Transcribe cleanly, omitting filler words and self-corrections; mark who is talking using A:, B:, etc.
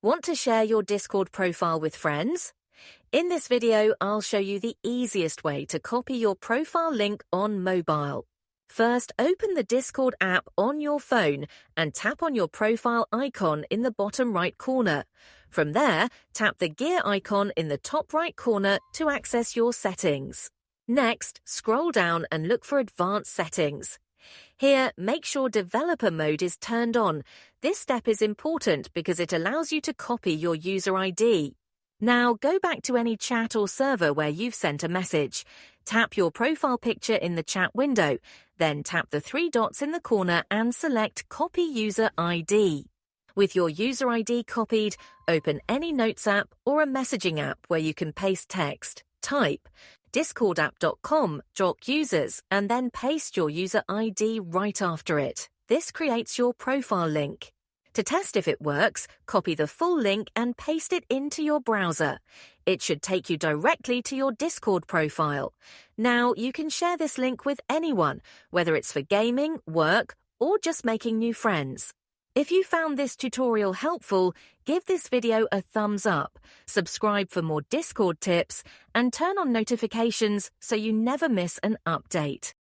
A: Want to share your Discord profile with friends? In this video, I'll show you the easiest way to copy your profile link on mobile. First, open the Discord app on your phone and tap on your profile icon in the bottom right corner. From there, tap the gear icon in the top right corner to access your settings. Next, scroll down and look for Advanced Settings. Here, make sure Developer Mode is turned on. This step is important because it allows you to copy your user ID. Now, go back to any chat or server where you've sent a message. Tap your profile picture in the chat window, then tap the three dots in the corner and select Copy User ID. With your user ID copied, open any Notes app or a messaging app where you can paste text. Type discordapp.com/users and then paste your user ID right after it. This creates your profile link. To test if it works, copy the full link and paste it into your browser. It should take you directly to your Discord profile. Now, you can share this link with anyone, whether it's for gaming, work, or just making new friends. If you found this tutorial helpful, give this video a thumbs up, subscribe for more Discord tips, and turn on notifications so you never miss an update.